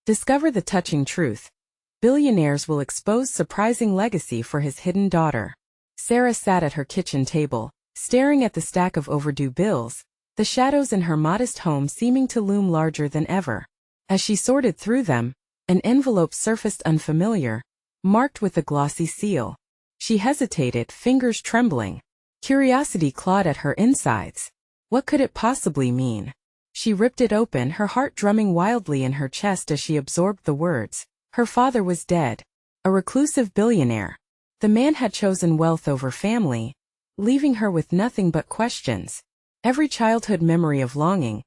Discover the touching truth. Billionaires will expose surprising legacy for his hidden daughter. Sarah sat at her kitchen table, staring at the stack of overdue bills, the shadows in her modest home seeming to loom larger than ever. As she sorted through them, an envelope surfaced unfamiliar, marked with a glossy seal. She hesitated, fingers trembling. Curiosity clawed at her insides. What could it possibly mean? She ripped it open, her heart drumming wildly in her chest as she absorbed the words. Her father was dead. A reclusive billionaire. The man had chosen wealth over family, leaving her with nothing but questions. Every childhood memory of longing,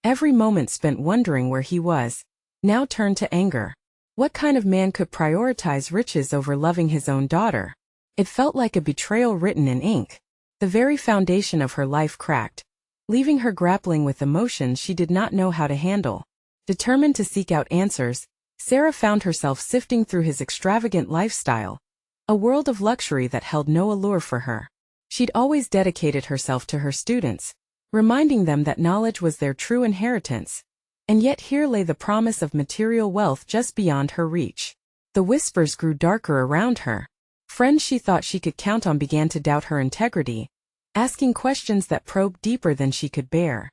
every moment spent wondering where he was, now turned to anger. What kind of man could prioritize riches over loving his own daughter? It felt like a betrayal written in ink. The very foundation of her life cracked, leaving her grappling with emotions she did not know how to handle. Determined to seek out answers, Sarah found herself sifting through his extravagant lifestyle, a world of luxury that held no allure for her. She'd always dedicated herself to her students, reminding them that knowledge was their true inheritance. And yet here lay the promise of material wealth just beyond her reach. The whispers grew darker around her. Friends she thought she could count on began to doubt her integrity, asking questions that probed deeper than she could bear.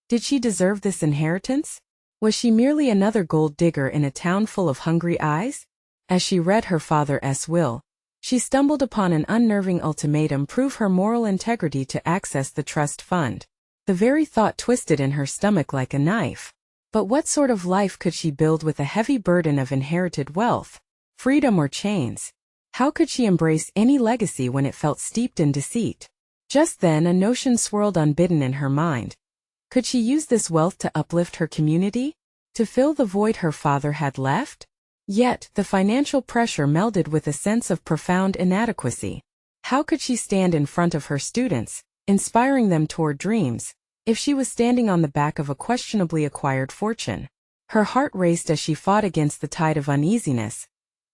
Did she deserve this inheritance? Was she merely another gold digger in a town full of hungry eyes? As she read her father's will, she stumbled upon an unnerving ultimatum: prove her moral integrity to access the trust fund. The very thought twisted in her stomach like a knife. But what sort of life could she build with a heavy burden of inherited wealth, freedom or chains? How could she embrace any legacy when it felt steeped in deceit? Just then a notion swirled unbidden in her mind. Could she use this wealth to uplift her community? To fill the void her father had left? Yet, the financial pressure melded with a sense of profound inadequacy. How could she stand in front of her students, inspiring them toward dreams, if she was standing on the back of a questionably acquired fortune? Her heart raced as she fought against the tide of uneasiness.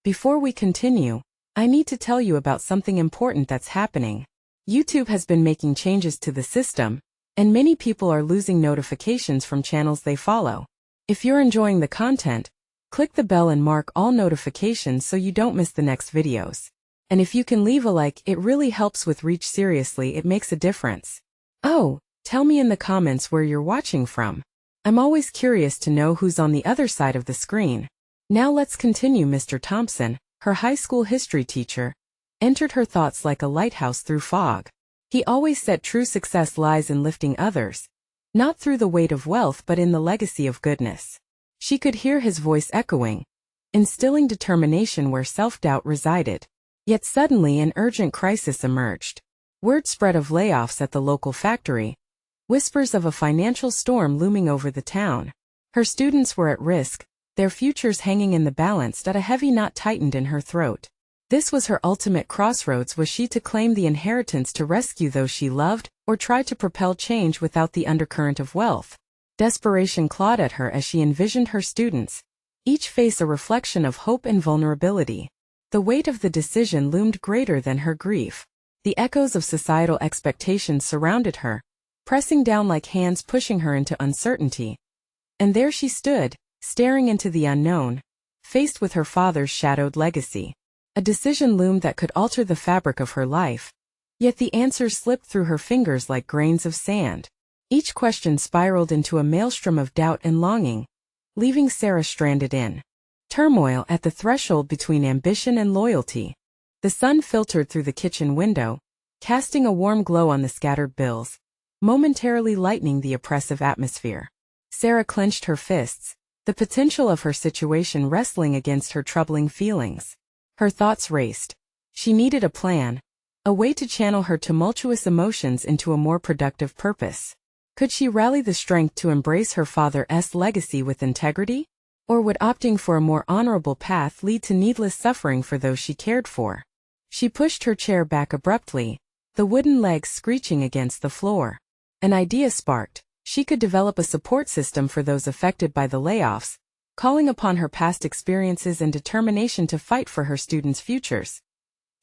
Before we continue, I need to tell you about something important that's happening. YouTube has been making changes to the system, and many people are losing notifications from channels they follow. If you're enjoying the content, click the bell and mark all notifications so you don't miss the next videos. And if you can leave a like, it really helps with reach. Seriously, it makes a difference. Oh, tell me in the comments where you're watching from. I'm always curious to know who's on the other side of the screen. Now let's continue. Mr. Thompson, her high school history teacher, entered her thoughts like a lighthouse through fog. He always said true success lies in lifting others, not through the weight of wealth but in the legacy of goodness. She could hear his voice echoing, instilling determination where self-doubt resided. Yet suddenly an urgent crisis emerged. Word spread of layoffs at the local factory, whispers of a financial storm looming over the town. Her students were at risk, their futures hanging in the balance. A heavy knot tightened in her throat. This was her ultimate crossroads. Was she to claim the inheritance to rescue those she loved, or try to propel change without the undercurrent of wealth? Desperation clawed at her as she envisioned her students, each face a reflection of hope and vulnerability. The weight of the decision loomed greater than her grief. The echoes of societal expectations surrounded her, pressing down like hands pushing her into uncertainty. And there she stood, staring into the unknown, faced with her father's shadowed legacy. A decision loomed that could alter the fabric of her life. Yet the answers slipped through her fingers like grains of sand. Each question spiraled into a maelstrom of doubt and longing, leaving Sarah stranded in turmoil at the threshold between ambition and loyalty. The sun filtered through the kitchen window, casting a warm glow on the scattered bills, momentarily lightening the oppressive atmosphere. Sarah clenched her fists, the potential of her situation wrestling against her troubling feelings. Her thoughts raced. She needed a plan, a way to channel her tumultuous emotions into a more productive purpose. Could she rally the strength to embrace her father's legacy with integrity? Or would opting for a more honorable path lead to needless suffering for those she cared for? She pushed her chair back abruptly, the wooden legs screeching against the floor. An idea sparked. She could develop a support system for those affected by the layoffs, calling upon her past experiences and determination to fight for her students' futures.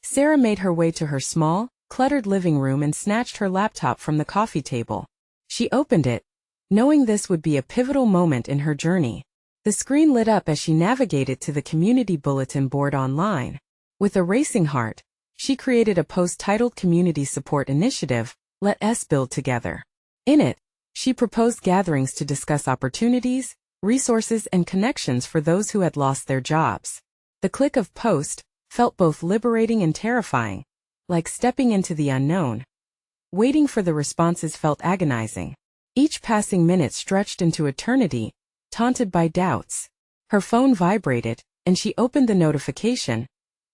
Sarah made her way to her small, cluttered living room and snatched her laptop from the coffee table. She opened it, knowing this would be a pivotal moment in her journey. The screen lit up as she navigated to the community bulletin board online. With a racing heart, she created a post titled Community Support Initiative, Let Us Build Together. In it, she proposed gatherings to discuss opportunities, resources, and connections for those who had lost their jobs. The click of post felt both liberating and terrifying, like stepping into the unknown. Waiting for the responses felt agonizing. Each passing minute stretched into eternity, taunted by doubts. Her phone vibrated, and she opened the notification,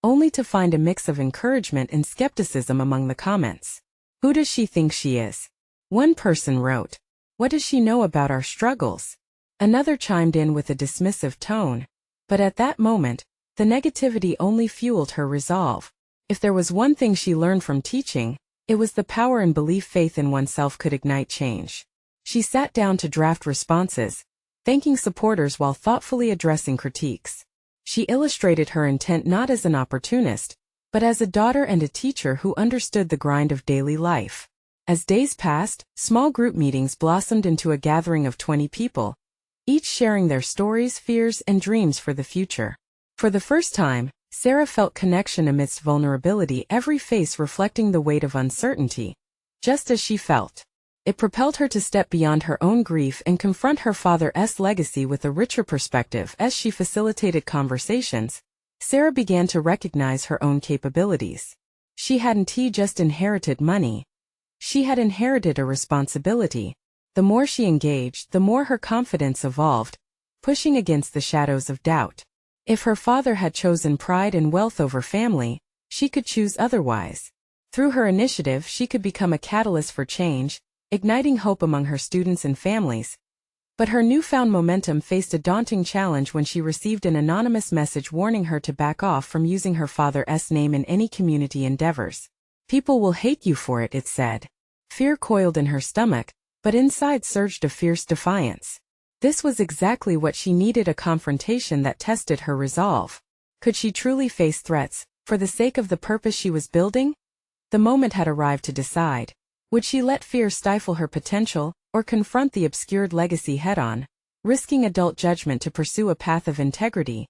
only to find a mix of encouragement and skepticism among the comments. Who does she think she is? One person wrote. What does she know about our struggles? Another chimed in with a dismissive tone. But at that moment, the negativity only fueled her resolve. If there was one thing she learned from teaching, it was the power and belief faith in oneself could ignite change. She sat down to draft responses, thanking supporters while thoughtfully addressing critiques. She illustrated her intent not as an opportunist, but as a daughter and a teacher who understood the grind of daily life. As days passed, small group meetings blossomed into a gathering of 20 people, each sharing their stories, fears, and dreams for the future. For the first time, Sarah felt connection amidst vulnerability, every face reflecting the weight of uncertainty. Just as she felt. It propelled her to step beyond her own grief and confront her father's legacy with a richer perspective. As she facilitated conversations, Sarah began to recognize her own capabilities. She hadn't just inherited money. She had inherited a responsibility. The more she engaged, the more her confidence evolved, pushing against the shadows of doubt. If her father had chosen pride and wealth over family, she could choose otherwise. Through her initiative, she could become a catalyst for change, igniting hope among her students and families. But her newfound momentum faced a daunting challenge when she received an anonymous message warning her to back off from using her father's name in any community endeavors. People will hate you for it, it said. Fear coiled in her stomach, but inside surged a fierce defiance. This was exactly what she needed, a confrontation that tested her resolve. Could she truly face threats, for the sake of the purpose she was building? The moment had arrived to decide. Would she let fear stifle her potential, or confront the obscured legacy head-on, risking adult judgment to pursue a path of integrity?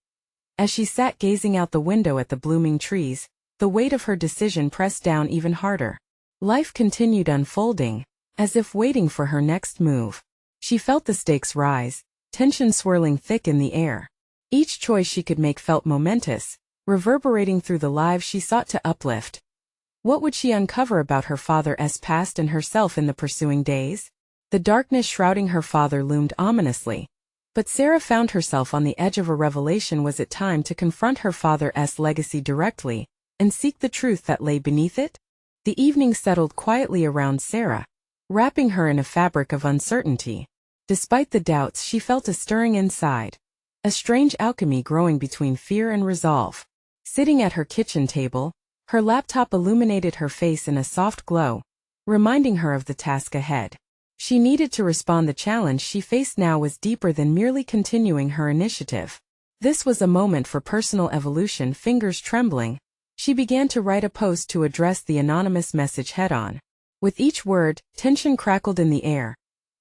As she sat gazing out the window at the blooming trees, the weight of her decision pressed down even harder. Life continued unfolding, as if waiting for her next move. She felt the stakes rise, tension swirling thick in the air. Each choice she could make felt momentous, reverberating through the lives she sought to uplift. What would she uncover about her father's past and herself in the pursuing days? The darkness shrouding her father loomed ominously. But Sarah found herself on the edge of a revelation. Was it time to confront her father's legacy directly, and seek the truth that lay beneath it? The evening settled quietly around Sarah, wrapping her in a fabric of uncertainty. Despite the doubts, she felt a stirring inside, a strange alchemy growing between fear and resolve. Sitting at her kitchen table, her laptop illuminated her face in a soft glow, reminding her of the task ahead. She needed to respond. The challenge she faced now was deeper than merely continuing her initiative. This was a moment for personal evolution. Fingers trembling, she began to write a post to address the anonymous message head-on. With each word, tension crackled in the air,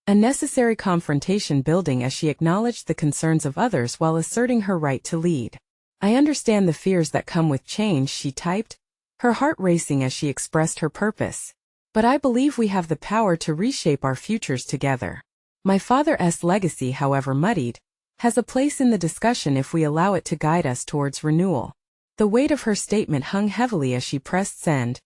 a necessary confrontation building as she acknowledged the concerns of others while asserting her right to lead. I understand the fears that come with change, she typed, her heart racing as she expressed her purpose. But I believe we have the power to reshape our futures together. My father's legacy, however muddied, has a place in the discussion if we allow it to guide us towards renewal. The weight of her statement hung heavily as she pressed send,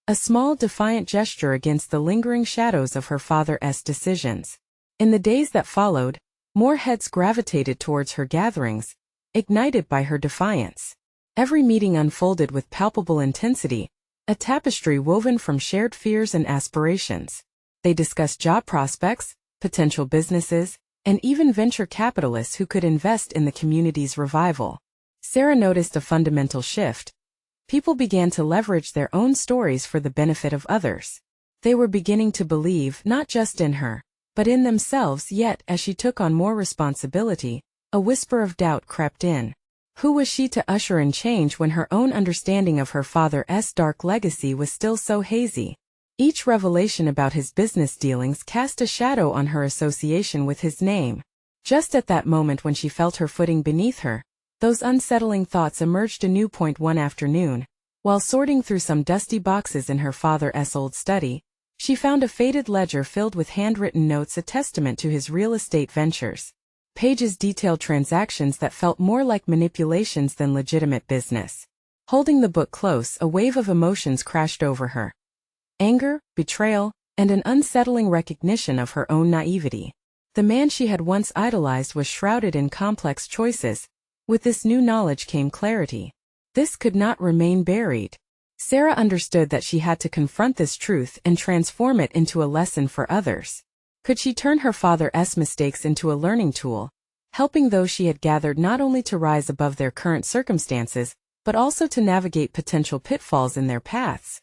a small defiant gesture against the lingering shadows of her father's decisions. In the days that followed, more heads gravitated towards her gatherings, ignited by her defiance. Every meeting unfolded with palpable intensity, a tapestry woven from shared fears and aspirations. They discussed job prospects, potential businesses, and even venture capitalists who could invest in the community's revival. Sarah noticed a fundamental shift. People began to leverage their own stories for the benefit of others. They were beginning to believe not just in her, but in themselves. Yet, as she took on more responsibility, a whisper of doubt crept in. Who was she to usher in change when her own understanding of her father's dark legacy was still so hazy? Each revelation about his business dealings cast a shadow on her association with his name. Just at that moment when she felt her footing beneath her, those unsettling thoughts emerged anew. One afternoon, while sorting through some dusty boxes in her father's old study, she found a faded ledger filled with handwritten notes, a testament to his real estate ventures. Pages detailed transactions that felt more like manipulations than legitimate business. Holding the book close, a wave of emotions crashed over her. Anger, betrayal, and an unsettling recognition of her own naivety. The man she had once idolized was shrouded in complex choices. With this new knowledge came clarity. This could not remain buried. Sarah understood that she had to confront this truth and transform it into a lesson for others. Could she turn her father's mistakes into a learning tool, helping those she had gathered not only to rise above their current circumstances, but also to navigate potential pitfalls in their paths?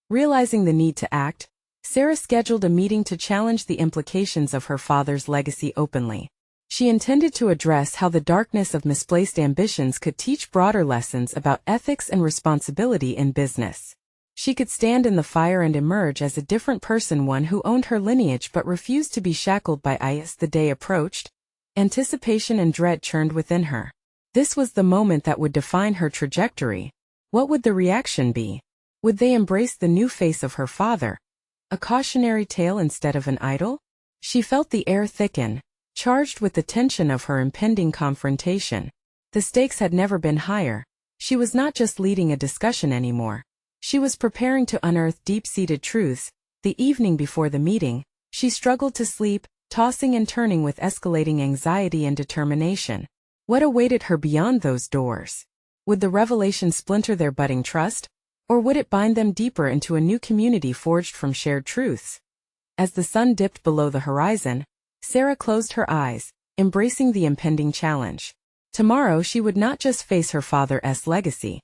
Realizing the need to act, Sarah scheduled a meeting to challenge the implications of her father's legacy openly. She intended to address how the darkness of misplaced ambitions could teach broader lessons about ethics and responsibility in business. She could stand in the fire and emerge as a different person, one who owned her lineage but refused to be shackled by it. The day approached. Anticipation and dread churned within her. This was the moment that would define her trajectory. What would the reaction be? Would they embrace the new face of her father? A cautionary tale instead of an idol? She felt the air thicken, charged with the tension of her impending confrontation. The stakes had never been higher. She was not just leading a discussion anymore. She was preparing to unearth deep-seated truths. The evening before the meeting, she struggled to sleep, tossing and turning with escalating anxiety and determination. What awaited her beyond those doors? Would the revelation splinter their budding trust, or would it bind them deeper into a new community forged from shared truths? As the sun dipped below the horizon, Sarah closed her eyes, embracing the impending challenge. Tomorrow she would not just face her father's legacy.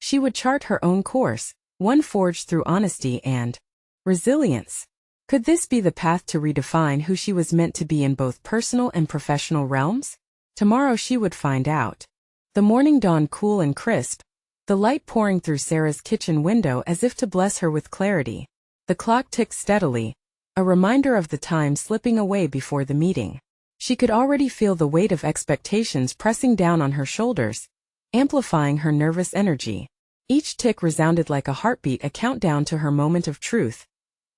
She would chart her own course, one forged through honesty and resilience. Could this be the path to redefine who she was meant to be in both personal and professional realms? Tomorrow she would find out. The morning dawned cool and crisp, the light pouring through Sarah's kitchen window as if to bless her with clarity. The clock ticked steadily, a reminder of the time slipping away before the meeting. She could already feel the weight of expectations pressing down on her shoulders, amplifying her nervous energy. Each tick resounded like a heartbeat, a countdown to her moment of truth.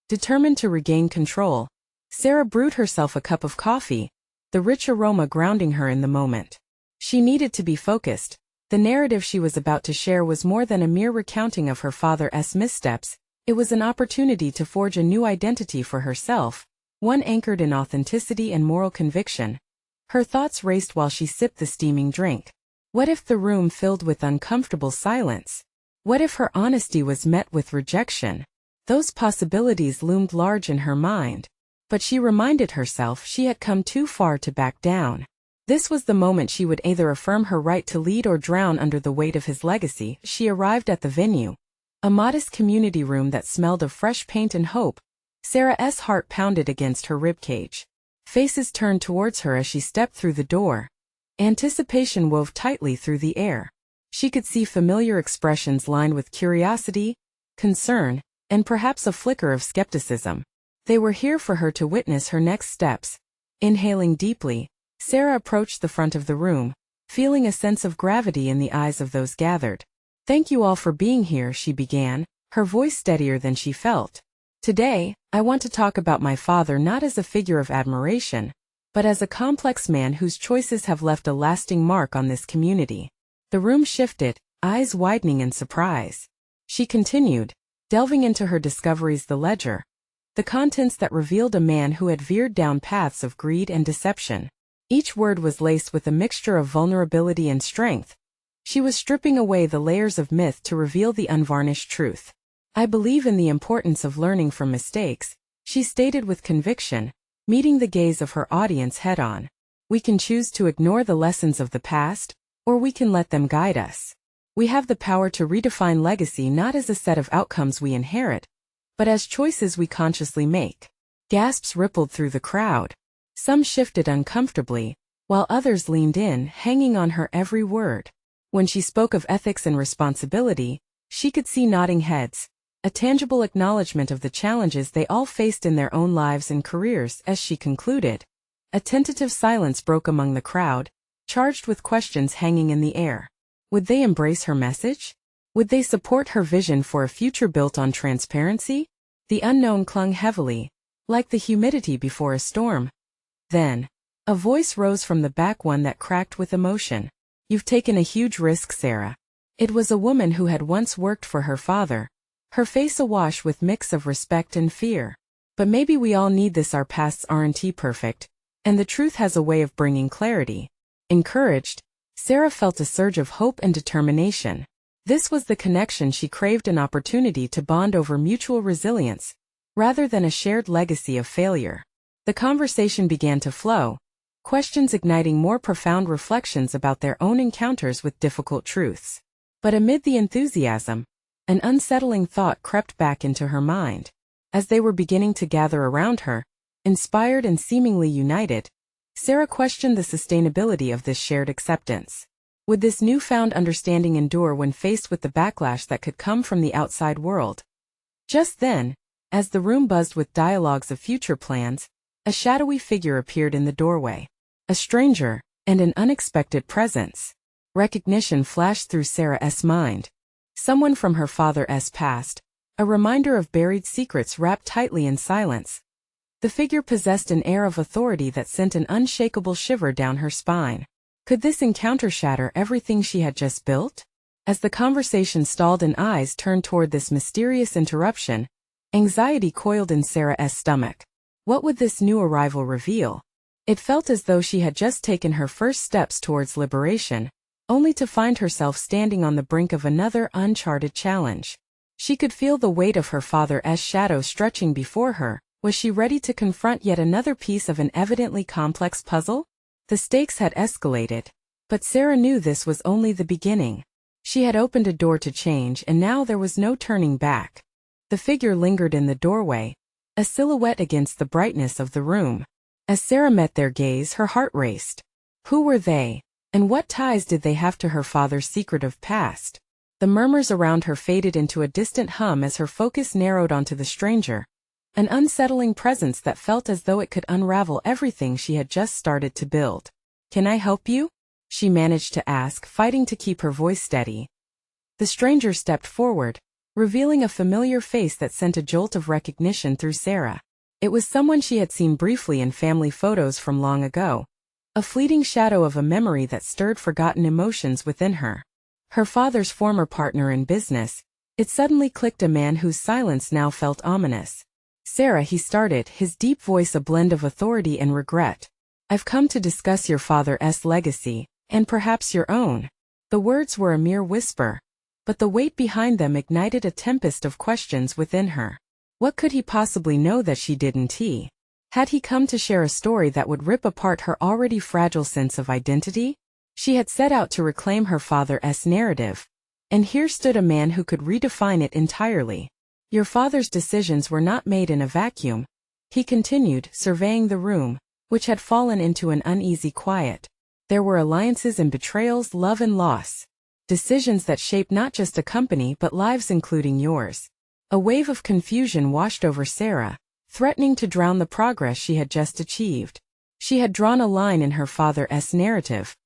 Determined to regain control, Sarah brewed herself a cup of coffee, the rich aroma grounding her in the moment. She needed to be focused. The narrative she was about to share was more than a mere recounting of her father's missteps. It was an opportunity to forge a new identity for herself, one anchored in authenticity and moral conviction. Her thoughts raced while she sipped the steaming drink. What if the room filled with uncomfortable silence? What if her honesty was met with rejection? Those possibilities loomed large in her mind, but she reminded herself she had come too far to back down. This was the moment she would either affirm her right to lead or drown under the weight of his legacy. She arrived at the venue, a modest community room that smelled of fresh paint and hope. Sarah's heart pounded against her ribcage. Faces turned towards her as she stepped through the door. Anticipation wove tightly through the air. She could see familiar expressions lined with curiosity, concern, and perhaps a flicker of skepticism. They were here for her to witness her next steps. Inhaling deeply, Sarah approached the front of the room, feeling a sense of gravity in the eyes of those gathered. "Thank you all for being here," she began, her voice steadier than she felt. "Today, I want to talk about my father not as a figure of admiration, but as a complex man whose choices have left a lasting mark on this community." The room shifted, eyes widening in surprise. She continued, delving into her discoveries, the ledger, the contents that revealed a man who had veered down paths of greed and deception. Each word was laced with a mixture of vulnerability and strength. She was stripping away the layers of myth to reveal the unvarnished truth. "I believe in the importance of learning from mistakes," she stated with conviction, meeting the gaze of her audience head-on. "We can choose to ignore the lessons of the past, or we can let them guide us. We have the power to redefine legacy not as a set of outcomes we inherit, but as choices we consciously make." Gasps rippled through the crowd. Some shifted uncomfortably, while others leaned in, hanging on her every word. When she spoke of ethics and responsibility, she could see nodding heads, a tangible acknowledgement of the challenges they all faced in their own lives and careers. As she concluded, A tentative silence broke among the crowd, charged with questions hanging in the air. Would they embrace her message? Would they support her vision for a future built on transparency? The unknown clung heavily, like the humidity before a storm. Then, a voice rose from the back, one that cracked with emotion. You've taken a huge risk, Sarah. It was a woman who had once worked for her father, her face awash with mix of respect and fear. But maybe we all need this, our pasts aren't perfect, and the truth has a way of bringing clarity. Encouraged, Sarah felt a surge of hope and determination. This was the connection she craved, an opportunity to bond over mutual resilience, rather than a shared legacy of failure. The conversation began to flow, questions igniting more profound reflections about their own encounters with difficult truths. But amid the enthusiasm, an unsettling thought crept back into her mind. As they were beginning to gather around her, inspired and seemingly united, Sarah questioned the sustainability of this shared acceptance. Would this newfound understanding endure when faced with the backlash that could come from the outside world? Just then, as the room buzzed with dialogues of future plans, a shadowy figure appeared in the doorway. A stranger, and an unexpected presence. Recognition flashed through Sarah's mind. Someone from her father's past, a reminder of buried secrets wrapped tightly in silence. The figure possessed an air of authority that sent an unshakable shiver down her spine. Could this encounter shatter everything she had just built? As the conversation stalled and eyes turned toward this mysterious interruption, anxiety coiled in Sarah's stomach. What would this new arrival reveal? It felt as though she had just taken her first steps towards liberation, only to find herself standing on the brink of another uncharted challenge. She could feel the weight of her father's shadow stretching before her. Was she ready to confront yet another piece of an evidently complex puzzle? The stakes had escalated, but Sarah knew this was only the beginning. She had opened a door to change, and now there was no turning back. The figure lingered in the doorway, a silhouette against the brightness of the room. As Sarah met their gaze, her heart raced. Who were they, and what ties did they have to her father's secretive past? The murmurs around her faded into a distant hum as her focus narrowed onto the stranger, an unsettling presence that felt as though it could unravel everything she had just started to build. "Can I help you?" she managed to ask, fighting to keep her voice steady. The stranger stepped forward, revealing a familiar face that sent a jolt of recognition through Sarah. It was someone she had seen briefly in family photos from long ago, a fleeting shadow of a memory that stirred forgotten emotions within her. Her father's former partner in business. It suddenly clicked, a man whose silence now felt ominous. "Sarah," he started, his deep voice a blend of authority and regret. "I've come to discuss your father's legacy, and perhaps your own." The words were a mere whisper, but the weight behind them ignited a tempest of questions within her. What could he possibly know that she didn't? Had he come to share a story that would rip apart her already fragile sense of identity? She had set out to reclaim her father's narrative, and here stood a man who could redefine it entirely. "Your father's decisions were not made in a vacuum," he continued, surveying the room, which had fallen into an uneasy quiet. "There were alliances and betrayals, love and loss. Decisions that shaped not just a company but lives, including yours." A wave of confusion washed over Sarah, threatening to drown the progress she had just achieved. She had drawn a line in her father's narrative.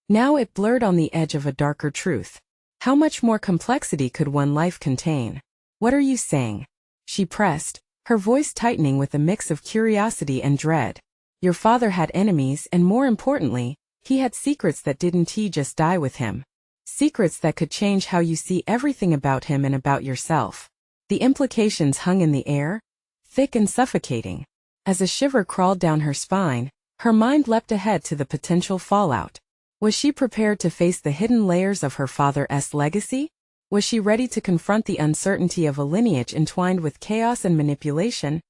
Now it blurred on the edge of a darker truth. How much more complexity could one life contain? "What are you saying?" she pressed, her voice tightening with a mix of curiosity and dread. "Your father had enemies, and more importantly, he had secrets that didn't just die with him. Secrets that could change how you see everything about him and about yourself." The implications hung in the air, thick and suffocating. As a shiver crawled down her spine, her mind leapt ahead to the potential fallout. Was she prepared to face the hidden layers of her father's legacy? Was she ready to confront the uncertainty of a lineage entwined with chaos and manipulation?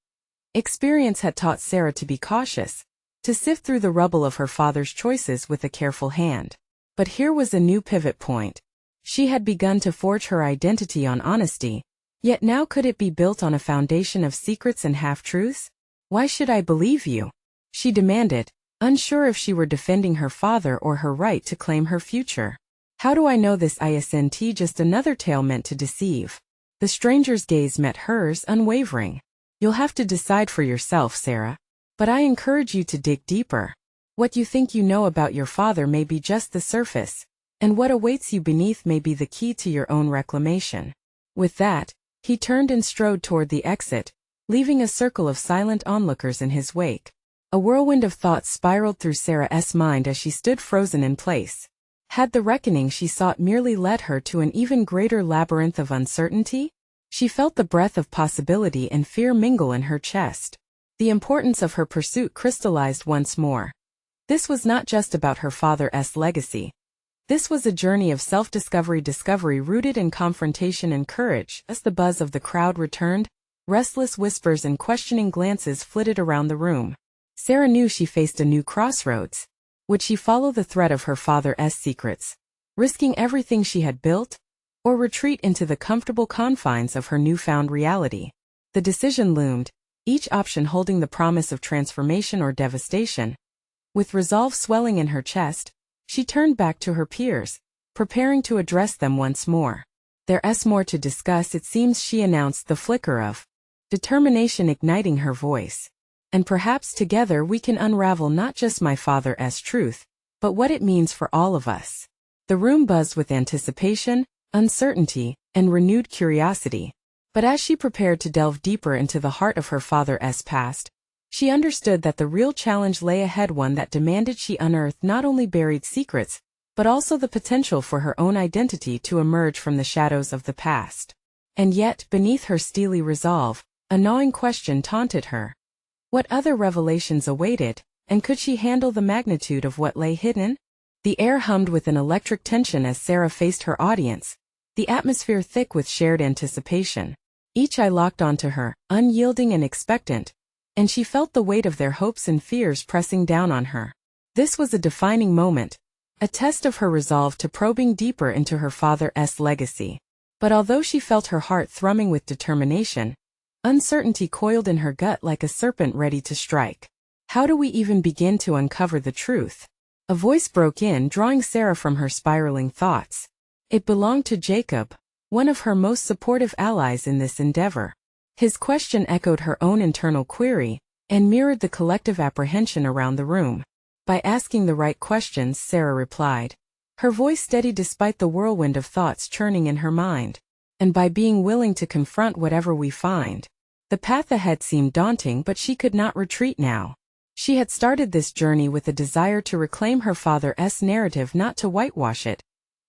Experience had taught Sarah to be cautious, to sift through the rubble of her father's choices with a careful hand. But here was a new pivot point. She had begun to forge her identity on honesty, yet now could it be built on a foundation of secrets and half-truths? "Why should I believe you?" she demanded, unsure if she were defending her father or her right to claim her future. "How do I know this isn't just another tale meant to deceive?" The stranger's gaze met hers, unwavering. "You'll have to decide for yourself, Sarah." But I encourage you to dig deeper. What you think you know about your father may be just the surface, and what awaits you beneath may be the key to your own reclamation. With that, he turned and strode toward the exit, leaving a circle of silent onlookers in his wake. A whirlwind of thoughts spiraled through Sarah's mind as she stood frozen in place. Had the reckoning she sought merely led her to an even greater labyrinth of uncertainty? She felt the breath of possibility and fear mingle in her chest. The importance of her pursuit crystallized once more. This was not just about her father's legacy. This was a journey of self-discovery rooted in confrontation and courage. As the buzz of the crowd returned, restless whispers and questioning glances flitted around the room. Sarah knew she faced a new crossroads. Would she follow the thread of her father's secrets, risking everything she had built, or retreat into the comfortable confines of her newfound reality? The decision loomed, each option holding the promise of transformation or devastation. With resolve swelling in her chest, she turned back to her peers, preparing to address them once more. There's more to discuss, it seems, she announced, the flicker of determination igniting her voice. And perhaps together we can unravel not just my father's truth, but what it means for all of us. The room buzzed with anticipation, uncertainty, and renewed curiosity. But as she prepared to delve deeper into the heart of her father's past, she understood that the real challenge lay ahead, one that demanded she unearth not only buried secrets, but also the potential for her own identity to emerge from the shadows of the past. And yet, beneath her steely resolve, a gnawing question taunted her. What other revelations awaited, and could she handle the magnitude of what lay hidden? The air hummed with an electric tension as Sarah faced her audience, the atmosphere thick with shared anticipation. Each eye locked onto her, unyielding and expectant, and she felt the weight of their hopes and fears pressing down on her. This was a defining moment, a test of her resolve to probing deeper into her father's legacy. But although she felt her heart thrumming with determination, uncertainty coiled in her gut like a serpent ready to strike. How do we even begin to uncover the truth? A voice broke in, drawing Sarah from her spiraling thoughts. It belonged to Jacob, one of her most supportive allies in this endeavor. His question echoed her own internal query, and mirrored the collective apprehension around the room. By asking the right questions, Sarah replied, her voice steady despite the whirlwind of thoughts churning in her mind. And by being willing to confront whatever we find. The path ahead seemed daunting, but she could not retreat now. She had started this journey with a desire to reclaim her father's narrative, not to whitewash it,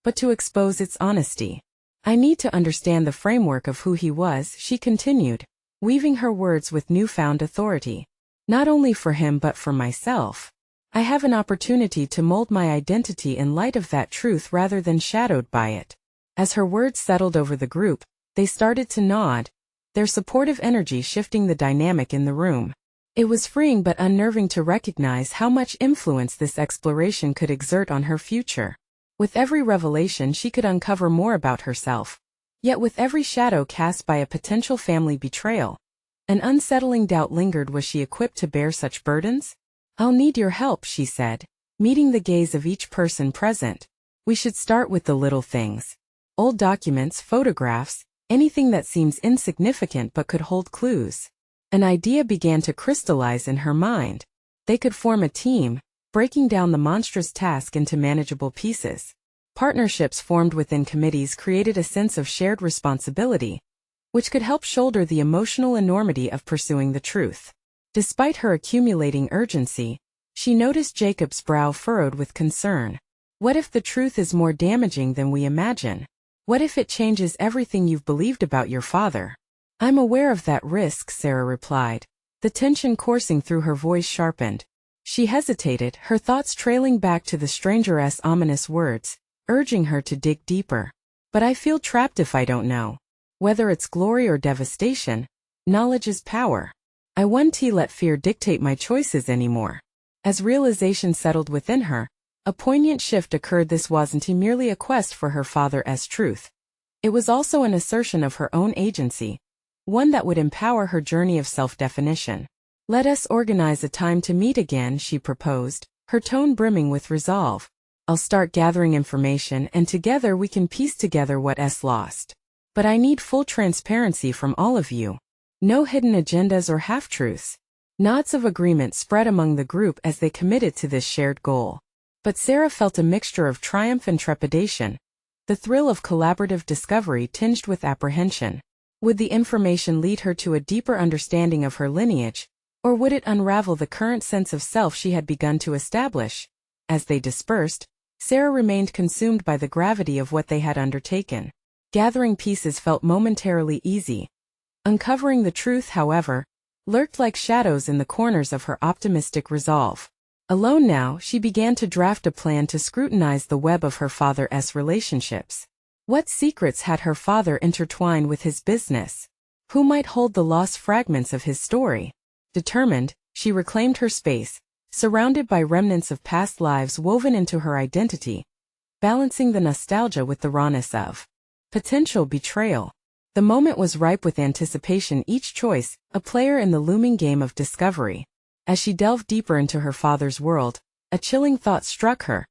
but to expose its honesty. I need to understand the framework of who he was, she continued, weaving her words with newfound authority. Not only for him but for myself. I have an opportunity to mold my identity in light of that truth rather than shadowed by it. As her words settled over the group, they started to nod, their supportive energy shifting the dynamic in the room. It was freeing but unnerving to recognize how much influence this exploration could exert on her future. With every revelation she could uncover more about herself. Yet with every shadow cast by a potential family betrayal, an unsettling doubt lingered. Was she equipped to bear such burdens? I'll need your help, she said, meeting the gaze of each person present. We should start with the little things. Old documents, photographs, anything that seems insignificant but could hold clues. An idea began to crystallize in her mind. They could form a team, breaking down the monstrous task into manageable pieces. Partnerships formed within committees created a sense of shared responsibility, which could help shoulder the emotional enormity of pursuing the truth. Despite her accumulating urgency, she noticed Jacob's brow furrowed with concern. What if the truth is more damaging than we imagine? What if it changes everything you've believed about your father? I'm aware of that risk, Sarah replied. The tension coursing through her voice sharpened. She hesitated, her thoughts trailing back to the stranger's ominous words, urging her to dig deeper. But I feel trapped if I don't know. Whether it's glory or devastation, knowledge is power. I won't let fear dictate my choices anymore. As realization settled within her, a poignant shift occurred. This wasn't merely a quest for her father's truth. It was also an assertion of her own agency, one that would empower her journey of self-definition. Let us organize a time to meet again, she proposed, her tone brimming with resolve. I'll start gathering information and together we can piece together what's lost. But I need full transparency from all of you. No hidden agendas or half-truths. Nods of agreement spread among the group as they committed to this shared goal. But Sarah felt a mixture of triumph and trepidation, the thrill of collaborative discovery tinged with apprehension. Would the information lead her to a deeper understanding of her lineage, or would it unravel the current sense of self she had begun to establish? As they dispersed, Sarah remained consumed by the gravity of what they had undertaken. Gathering pieces felt momentarily easy. Uncovering the truth, however, lurked like shadows in the corners of her optimistic resolve. Alone now, she began to draft a plan to scrutinize the web of her father's relationships. What secrets had her father intertwined with his business? Who might hold the lost fragments of his story? Determined, she reclaimed her space, surrounded by remnants of past lives woven into her identity, balancing the nostalgia with the rawness of potential betrayal. The moment was ripe with anticipation, each choice, a player in the looming game of discovery. As she delved deeper into her father's world, a chilling thought struck her.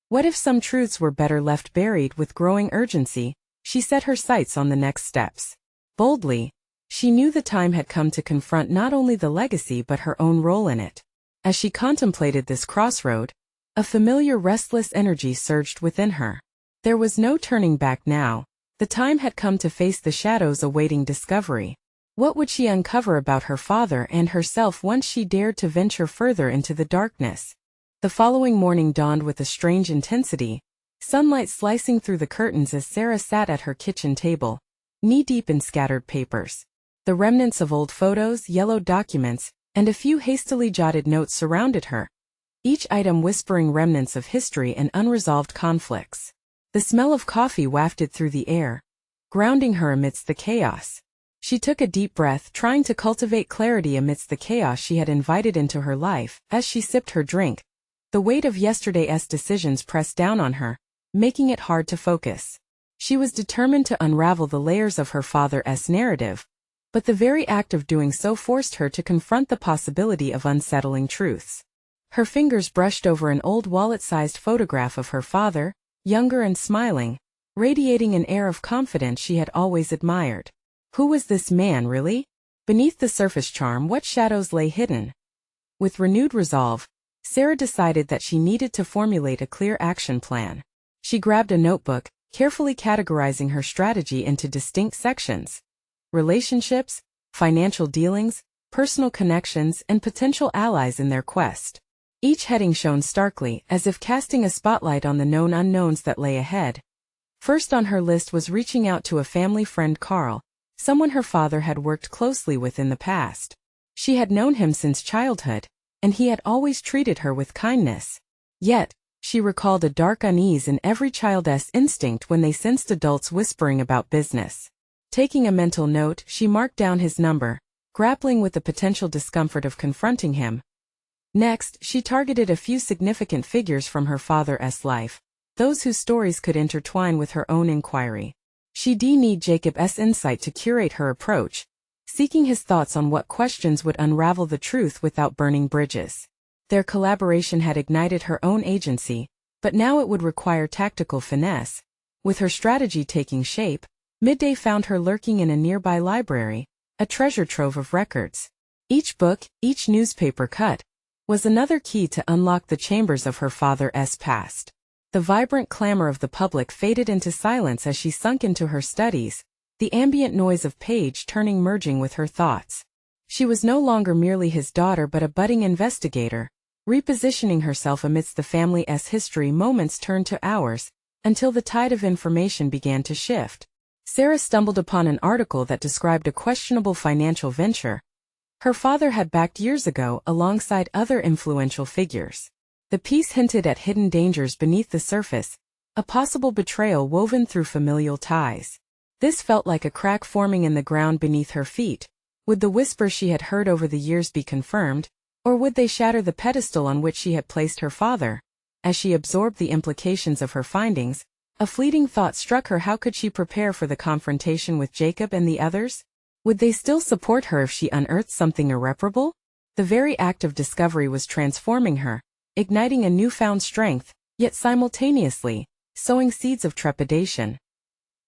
What if some truths were better left buried? With growing urgency, she set her sights on the next steps. Boldly, she knew the time had come to confront not only the legacy but her own role in it. As she contemplated this crossroad, a familiar restless energy surged within her. There was no turning back now. The time had come to face the shadows awaiting discovery. What would she uncover about her father and herself once she dared to venture further into the darkness? The following morning dawned with a strange intensity, sunlight slicing through the curtains as Sarah sat at her kitchen table, knee-deep in scattered papers. The remnants of old photos, yellowed documents, and a few hastily jotted notes surrounded her, each item whispering remnants of history and unresolved conflicts. The smell of coffee wafted through the air, grounding her amidst the chaos. She took a deep breath, trying to cultivate clarity amidst the chaos she had invited into her life. As she sipped her drink, the weight of yesterday's decisions pressed down on her, making it hard to focus. She was determined to unravel the layers of her father's narrative, but the very act of doing so forced her to confront the possibility of unsettling truths. Her fingers brushed over an old wallet-sized photograph of her father, younger and smiling, radiating an air of confidence she had always admired. Who was this man really? Beneath the surface charm, what shadows lay hidden? With renewed resolve, Sarah decided that she needed to formulate a clear action plan. She grabbed a notebook, carefully categorizing her strategy into distinct sections: relationships, financial dealings, personal connections, and potential allies in their quest. Each heading shone starkly, as if casting a spotlight on the known unknowns that lay ahead. First on her list was reaching out to a family friend, Carl, someone her father had worked closely with in the past. She had known him since childhood, and he had always treated her with kindness. Yet, she recalled a dark unease in every child's instinct when they sensed adults whispering about business. Taking a mental note, she marked down his number, grappling with the potential discomfort of confronting him. Next, she targeted a few significant figures from her father's life, those whose stories could intertwine with her own inquiry. She needed Jacob's insight to curate her approach, seeking his thoughts on what questions would unravel the truth without burning bridges. Their collaboration had ignited her own agency, but now it would require tactical finesse. With her strategy taking shape, midday found her lurking in a nearby library, a treasure trove of records. Each book, each newspaper cut, was another key to unlock the chambers of her father's past. The vibrant clamor of the public faded into silence as she sunk into her studies, the ambient noise of page-turning merging with her thoughts. She was no longer merely his daughter but a budding investigator, repositioning herself amidst the family's history. Moments turned to hours, until the tide of information began to shift. Sarah stumbled upon an article that described a questionable financial venture her father had backed years ago alongside other influential figures. The piece hinted at hidden dangers beneath the surface, a possible betrayal woven through familial ties. This felt like a crack forming in the ground beneath her feet. Would the whispers she had heard over the years be confirmed, or would they shatter the pedestal on which she had placed her father? As she absorbed the implications of her findings, a fleeting thought struck her: how could she prepare for the confrontation with Jacob and the others? Would they still support her if she unearthed something irreparable? The very act of discovery was transforming her, igniting a newfound strength, yet simultaneously, sowing seeds of trepidation.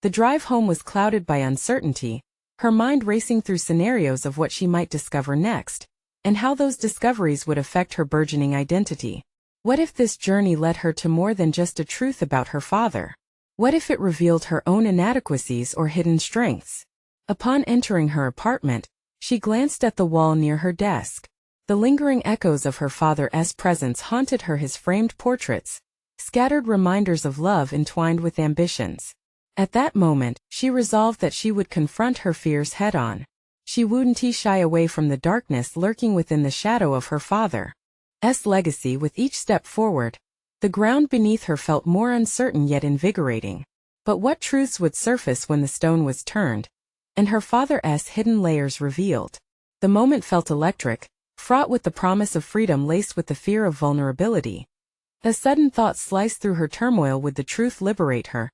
The drive home was clouded by uncertainty, her mind racing through scenarios of what she might discover next. and how those discoveries would affect her burgeoning identity. What if this journey led her to more than just a truth about her father? What if it revealed her own inadequacies or hidden strengths? Upon entering her apartment, she glanced at the wall near her desk. The lingering echoes of her father's presence haunted her, his framed portraits, scattered reminders of love entwined with ambitions. At that moment, she resolved that she would confront her fears head-on. She wouldn't shy away from the darkness lurking within the shadow of her father's legacy. With each step forward, the ground beneath her felt more uncertain yet invigorating. But what truths would surface when the stone was turned, and her father's hidden layers revealed? The moment felt electric, fraught with the promise of freedom laced with the fear of vulnerability. A sudden thought sliced through her turmoil: would the truth liberate her,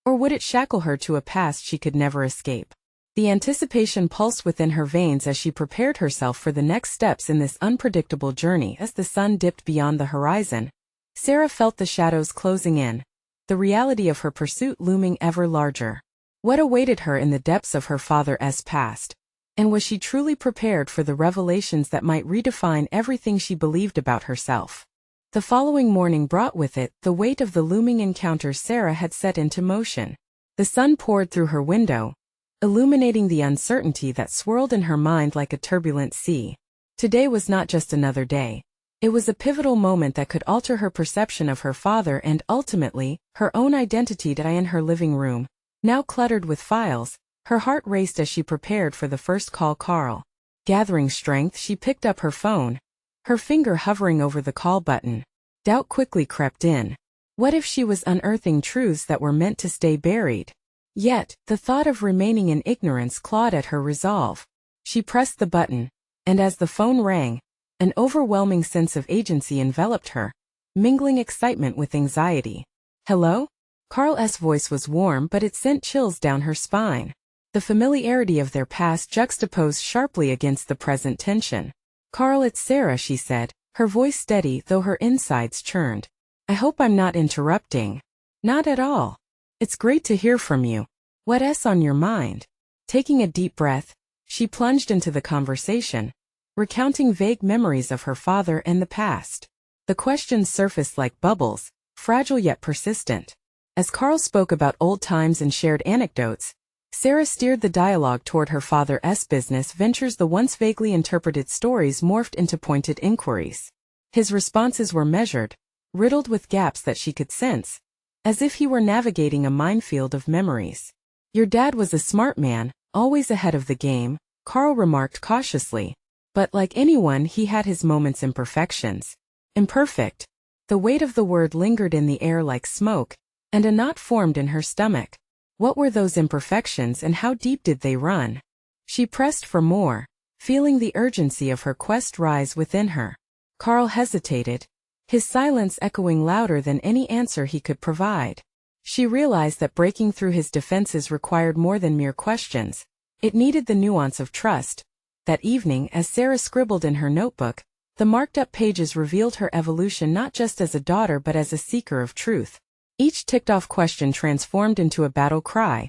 or would it shackle her to a past she could never escape? The anticipation pulsed within her veins as she prepared herself for the next steps in this unpredictable journey. As the sun dipped beyond the horizon, Sarah felt the shadows closing in, the reality of her pursuit looming ever larger. What awaited her in the depths of her father's past? And was she truly prepared for the revelations that might redefine everything she believed about herself? The following morning brought with it the weight of the looming encounter Sarah had set into motion. The sun poured through her window, illuminating the uncertainty that swirled in her mind like a turbulent sea. Today was not just another day. It was a pivotal moment that could alter her perception of her father and, ultimately, her own identity. In her living room, now cluttered with files, her heart raced as she prepared for the first call. Carl. Gathering strength, she picked up her phone, her finger hovering over the call button. Doubt quickly crept in. What if she was unearthing truths that were meant to stay buried? Yet, the thought of remaining in ignorance clawed at her resolve. She pressed the button, and as the phone rang, an overwhelming sense of agency enveloped her, mingling excitement with anxiety. Hello? Carl's voice was warm, but it sent chills down her spine. The familiarity of their past juxtaposed sharply against the present tension. Carl, it's Sarah, she said, her voice steady though her insides churned. I hope I'm not interrupting. Not at all. It's great to hear from you. What's on your mind? Taking a deep breath, she plunged into the conversation, recounting vague memories of her father and the past. The questions surfaced like bubbles, fragile yet persistent. As Carl spoke about old times and shared anecdotes, Sarah steered the dialogue toward her father's business ventures. The once vaguely interpreted stories morphed into pointed inquiries. His responses were measured, riddled with gaps that she could sense, as if he were navigating a minefield of memories. Your dad was a smart man, always ahead of the game, Carl remarked cautiously. But like anyone, he had his moments, imperfections. Imperfect. The weight of the word lingered in the air like smoke, and a knot formed in her stomach. What were those imperfections and how deep did they run? She pressed for more, feeling the urgency of her quest rise within her. Carl hesitated, his silence echoing louder than any answer he could provide. She realized that breaking through his defenses required more than mere questions. It needed the nuance of trust. That evening, as Sarah scribbled in her notebook, the marked-up pages revealed her evolution not just as a daughter but as a seeker of truth. Each ticked-off question transformed into a battle cry,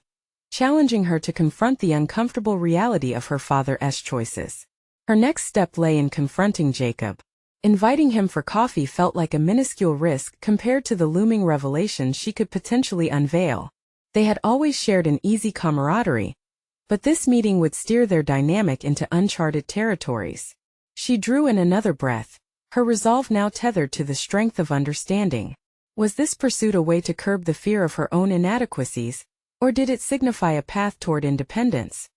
challenging her to confront the uncomfortable reality of her father's choices. Her next step lay in confronting Jacob. Inviting him for coffee felt like a minuscule risk compared to the looming revelations she could potentially unveil. They had always shared an easy camaraderie, but this meeting would steer their dynamic into uncharted territories. She drew in another breath, her resolve now tethered to the strength of understanding. Was this pursuit a way to curb the fear of her own inadequacies, or did it signify a path toward independence?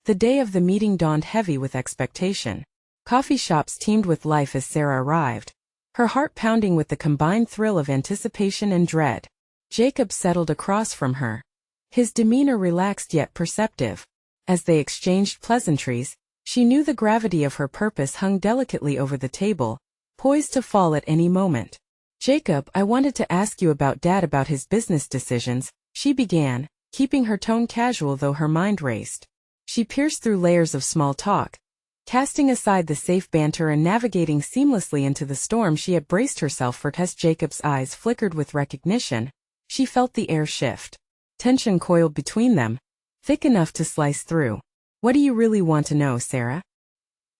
The day of the meeting dawned heavy with expectation. Coffee shops teemed with life as Sarah arrived, her heart pounding with the combined thrill of anticipation and dread. Jacob settled across from her, his demeanor relaxed yet perceptive. As they exchanged pleasantries, she knew the gravity of her purpose hung delicately over the table, poised to fall at any moment. Jacob, I wanted to ask you about Dad, about his business decisions, she began, keeping her tone casual though her mind raced. She pierced through layers of small talk, casting aside the safe banter and navigating seamlessly into the storm she had braced herself for. As Jacob's eyes flickered with recognition, she felt the air shift. Tension coiled between them, thick enough to slice through. What do you really want to know, Sarah?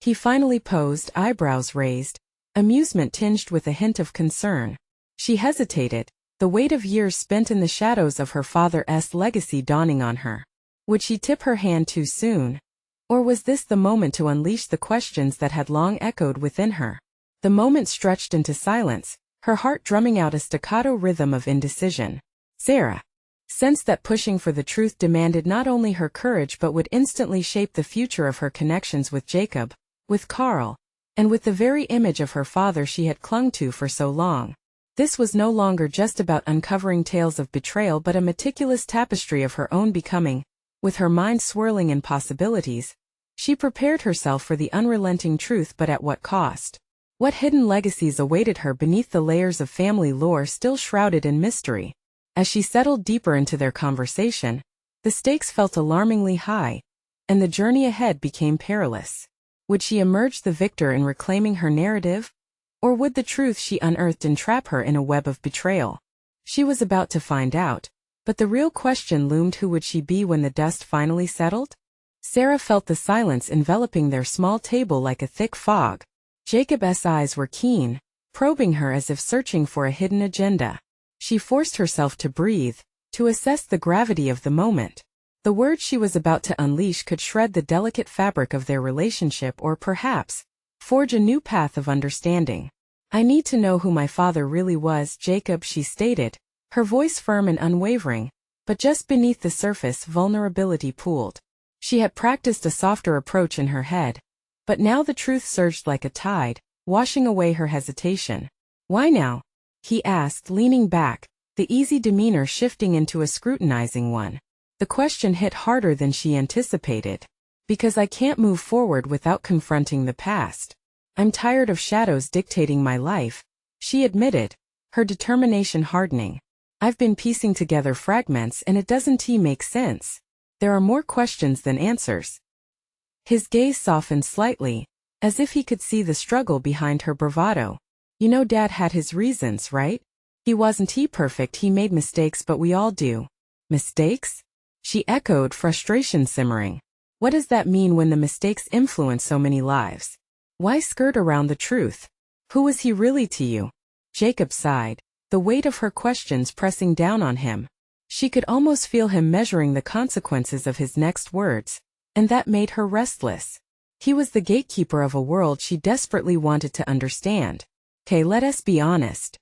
He finally posed, eyebrows raised, amusement tinged with a hint of concern. She hesitated, the weight of years spent in the shadows of her father's legacy dawning on her. Would she tip her hand too soon? Or was this the moment to unleash the questions that had long echoed within her? The moment stretched into silence, her heart drumming out a staccato rhythm of indecision. Sarah sensed that pushing for the truth demanded not only her courage but would instantly shape the future of her connections with Jacob, with Carl, and with the very image of her father she had clung to for so long. This was no longer just about uncovering tales of betrayal but a meticulous tapestry of her own becoming. With her mind swirling in possibilities, she prepared herself for the unrelenting truth, but at what cost? What hidden legacies awaited her beneath the layers of family lore still shrouded in mystery? As she settled deeper into their conversation, the stakes felt alarmingly high, and the journey ahead became perilous. Would she emerge the victor in reclaiming her narrative? Or would the truth she unearthed entrap her in a web of betrayal? She was about to find out, but the real question loomed: who would she be when the dust finally settled? Sarah felt the silence enveloping their small table like a thick fog. Jacob's eyes were keen, probing her as if searching for a hidden agenda. She forced herself to breathe, to assess the gravity of the moment. The words she was about to unleash could shred the delicate fabric of their relationship or perhaps forge a new path of understanding. "I need to know who my father really was, Jacob," she stated, her voice firm and unwavering, but just beneath the surface vulnerability pooled. She had practiced a softer approach in her head, but now the truth surged like a tide, washing away her hesitation. "Why now?" he asked, leaning back, the easy demeanor shifting into a scrutinizing one. The question hit harder than she anticipated. "Because I can't move forward without confronting the past. I'm tired of shadows dictating my life," she admitted, her determination hardening. "I've been piecing together fragments and it doesn't make sense. There are more questions than answers." His gaze softened slightly, as if he could see the struggle behind her bravado. "You know, Dad had his reasons, right? He wasn't perfect, he made mistakes, but we all do." "Mistakes?" she echoed, frustration simmering. "What does that mean when the mistakes influence so many lives? Why skirt around the truth? Who was he really to you?" Jacob sighed, the weight of her questions pressing down on him. She could almost feel him measuring the consequences of his next words, and that made her restless. He was the gatekeeper of a world she desperately wanted to understand. "Okay, let us be honest."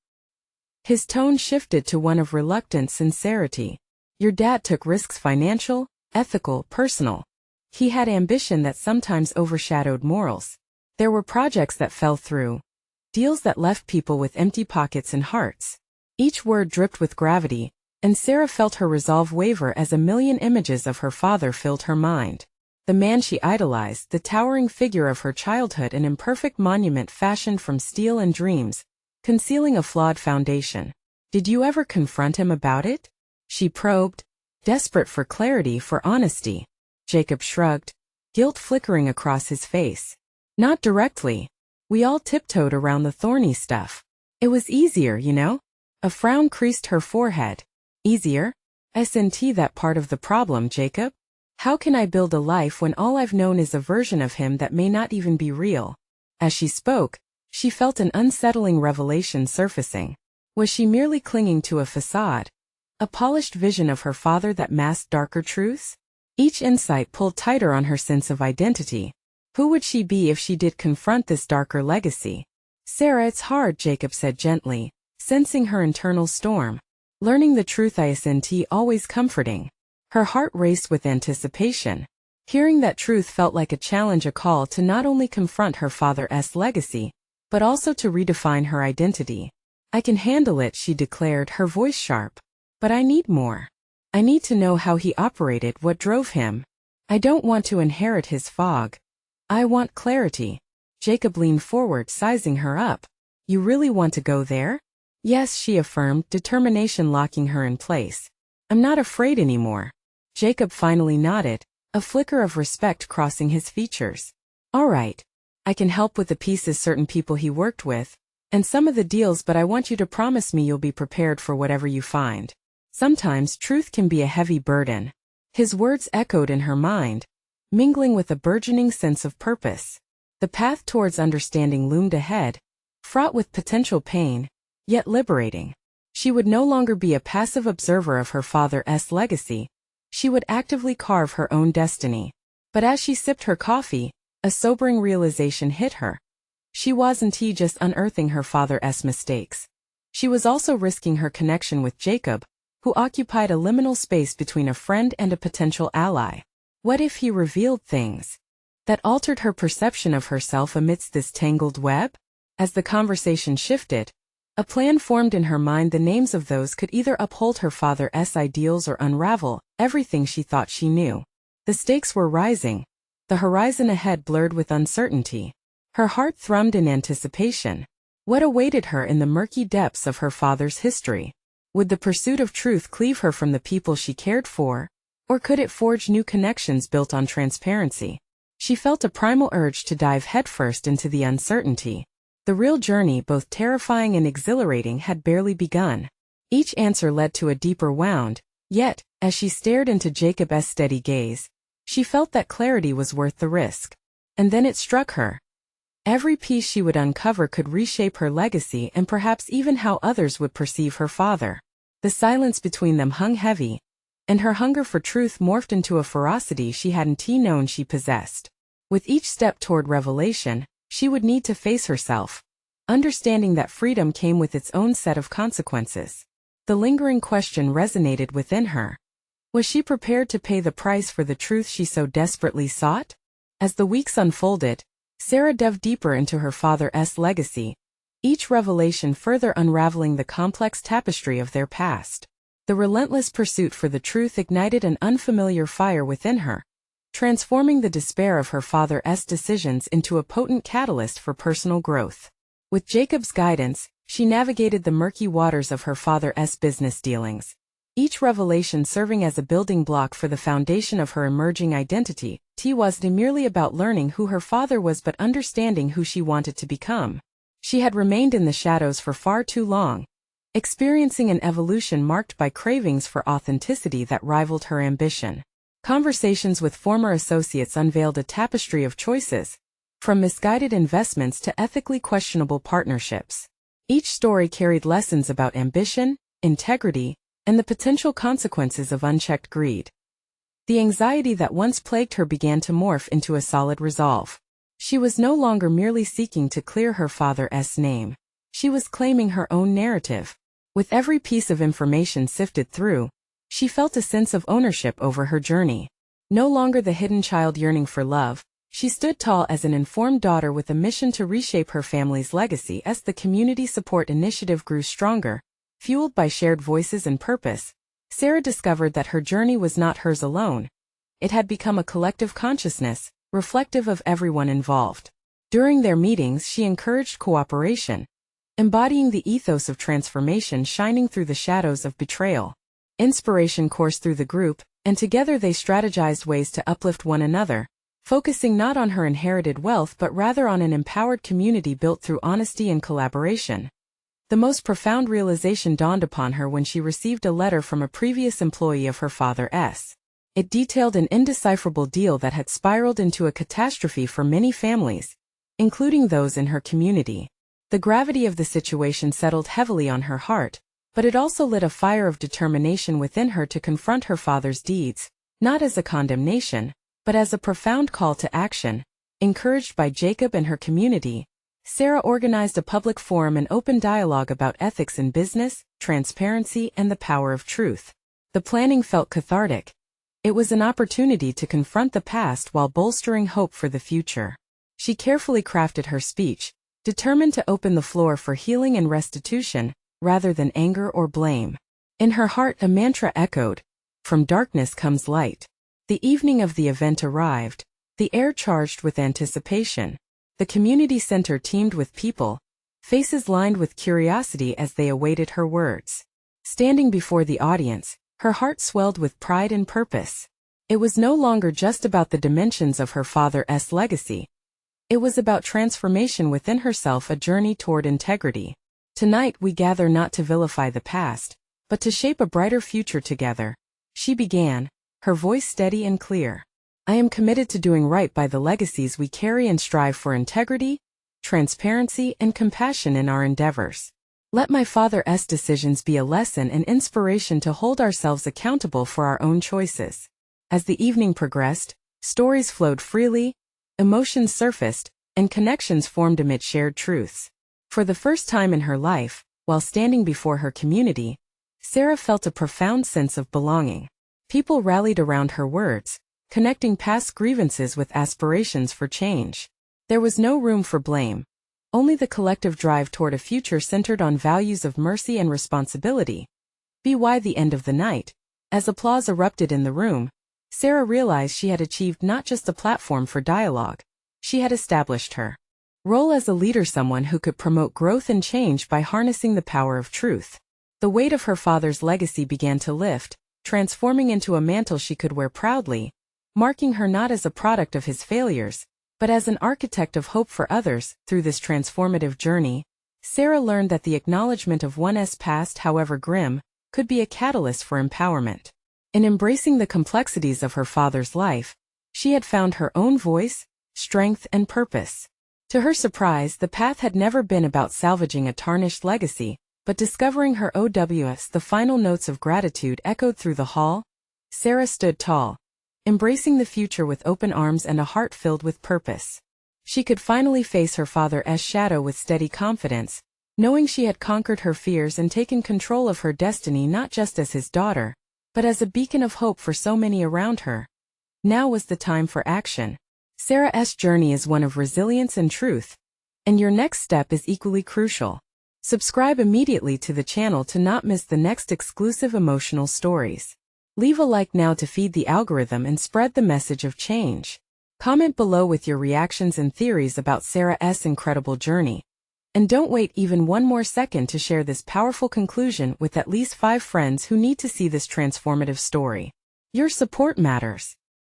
His tone shifted to one of reluctant sincerity. "Your dad took risks, financial, ethical, personal. He had ambition that sometimes overshadowed morals. There were projects that fell through, deals that left people with empty pockets and hearts." Each word dripped with gravity, and Sarah felt her resolve waver as a million images of her father filled her mind. The man she idolized, the towering figure of her childhood, an imperfect monument fashioned from steel and dreams, concealing a flawed foundation. "Did you ever confront him about it?" she probed, desperate for clarity, for honesty. Jacob shrugged, guilt flickering across his face. "Not directly. We all tiptoed around the thorny stuff. It was easier, you know?" A frown creased her forehead. "Easier? Isn't that part of the problem, Jacob? How can I build a life when all I've known is a version of him that may not even be real?" As she spoke, she felt an unsettling revelation surfacing. Was she merely clinging to a facade, a polished vision of her father that masked darker truths? Each insight pulled tighter on her sense of identity. Who would she be if she did confront this darker legacy? "Sarah, it's hard," Jacob said gently, sensing her internal storm. "Learning the truth isn't always comforting." Her heart raced with anticipation. Hearing that truth felt like a challenge, a call to not only confront her father's legacy, but also to redefine her identity. "I can handle it," she declared, her voice sharp. "But I need more. I need to know how he operated, what drove him. I don't want to inherit his fog. I want clarity." Jacob leaned forward, sizing her up. "You really want to go there?" "Yes," she affirmed, determination locking her in place. "I'm not afraid anymore." Jacob finally nodded, a flicker of respect crossing his features. "All right. I can help with the pieces, certain people he worked with, and some of the deals, but I want you to promise me you'll be prepared for whatever you find. Sometimes truth can be a heavy burden." His words echoed in her mind, mingling with a burgeoning sense of purpose. The path towards understanding loomed ahead, fraught with potential pain, yet liberating. She would no longer be a passive observer of her father's legacy. She would actively carve her own destiny. But as she sipped her coffee, a sobering realization hit her. She wasn't just unearthing her father's mistakes. She was also risking her connection with Jacob, who occupied a liminal space between a friend and a potential ally. What if he revealed things that altered her perception of herself amidst this tangled web? As the conversation shifted, a plan formed in her mind. The names of those could either uphold her father's ideals or unravel everything she thought she knew. The stakes were rising. The horizon ahead blurred with uncertainty. Her heart thrummed in anticipation. What awaited her in the murky depths of her father's history? Would the pursuit of truth cleave her from the people she cared for? Or could it forge new connections built on transparency? She felt a primal urge to dive headfirst into the uncertainty. The real journey, both terrifying and exhilarating, had barely begun. Each answer led to a deeper wound, yet, as she stared into Jacob's steady gaze, she felt that clarity was worth the risk. And then it struck her. Every piece she would uncover could reshape her legacy and perhaps even how others would perceive her father. The silence between them hung heavy, and her hunger for truth morphed into a ferocity she hadn't known she possessed. With each step toward revelation, she would need to face herself, understanding that freedom came with its own set of consequences. The lingering question resonated within her. Was she prepared to pay the price for the truth she so desperately sought? As the weeks unfolded, Sarah delved deeper into her father's legacy, each revelation further unraveling the complex tapestry of their past. The relentless pursuit for the truth ignited an unfamiliar fire within her, transforming the despair of her father's decisions into a potent catalyst for personal growth. With Jacob's guidance, she navigated the murky waters of her father's business dealings, each revelation serving as a building block for the foundation of her emerging identity. It wasn't merely about learning who her father was but understanding who she wanted to become. She had remained in the shadows for far too long, experiencing an evolution marked by cravings for authenticity that rivaled her ambition. Conversations with former associates unveiled a tapestry of choices, from misguided investments to ethically questionable partnerships. Each story carried lessons about ambition, integrity, and the potential consequences of unchecked greed. The anxiety that once plagued her began to morph into a solid resolve. She was no longer merely seeking to clear her father's name. She was claiming her own narrative. With every piece of information sifted through, she felt a sense of ownership over her journey. No longer the hidden child yearning for love, she stood tall as an informed daughter with a mission to reshape her family's legacy. As the community support initiative grew stronger, fueled by shared voices and purpose, Sarah discovered that her journey was not hers alone. It had become a collective consciousness, reflective of everyone involved. During their meetings, she encouraged cooperation, embodying the ethos of transformation shining through the shadows of betrayal. Inspiration coursed through the group, and together they strategized ways to uplift one another, focusing not on her inherited wealth but rather on an empowered community built through honesty and collaboration. The most profound realization dawned upon her when she received a letter from a previous employee of her father's. It detailed an indecipherable deal that had spiraled into a catastrophe for many families, including those in her community. The gravity of the situation settled heavily on her heart, but it also lit a fire of determination within her to confront her father's deeds, not as a condemnation, but as a profound call to action. Encouraged by Jacob and her community, Sarah organized a public forum and open dialogue about ethics in business, transparency, and the power of truth. The planning felt cathartic. It was an opportunity to confront the past while bolstering hope for the future. She carefully crafted her speech, determined to open the floor for healing and restitution, rather than anger or blame. In her heart a mantra echoed, "From darkness comes light." The evening of the event arrived, the air charged with anticipation. The community center teemed with people, faces lined with curiosity as they awaited her words. Standing before the audience, her heart swelled with pride and purpose. It was no longer just about the dimensions of her father's legacy. It was about transformation within herself, a journey toward integrity. "Tonight we gather not to vilify the past, but to shape a brighter future together," she began, her voice steady and clear. I am committed to doing right by the legacies we carry and strive for integrity, transparency, and compassion in our endeavors. Let my father's decisions be a lesson and inspiration to hold ourselves accountable for our own choices. As the evening progressed, stories flowed freely, emotions surfaced, and connections formed amid shared truths. For the first time in her life, while standing before her community, Sarah felt a profound sense of belonging. People rallied around her words, connecting past grievances with aspirations for change. There was no room for blame, only the collective drive toward a future centered on values of mercy and responsibility. By the end of the night, as applause erupted in the room, Sarah realized she had achieved not just a platform for dialogue, she had established her role as a leader, someone who could promote growth and change by harnessing the power of truth. The weight of her father's legacy began to lift, transforming into a mantle she could wear proudly, marking her not as a product of his failures, but as an architect of hope for others. Through this transformative journey, Sarah learned that the acknowledgement of one's past, however grim, could be a catalyst for empowerment. In embracing the complexities of her father's life, she had found her own voice, strength, and purpose. To her surprise, the path had never been about salvaging a tarnished legacy, but discovering her OWS. The final notes of gratitude echoed through the hall. Sarah stood tall, embracing the future with open arms and a heart filled with purpose. She could finally face her father's shadow with steady confidence, knowing she had conquered her fears and taken control of her destiny, not just as his daughter, but as a beacon of hope for so many around her. Now was the time for action. Sarah's journey is one of resilience and truth, and your next step is equally crucial. Subscribe immediately to the channel to not miss the next exclusive emotional stories. Leave a like now to feed the algorithm and spread the message of change. Comment below with your reactions and theories about Sarah's incredible journey. And don't wait even one more second to share this powerful conclusion with at least 5 friends who need to see this transformative story. Your support matters.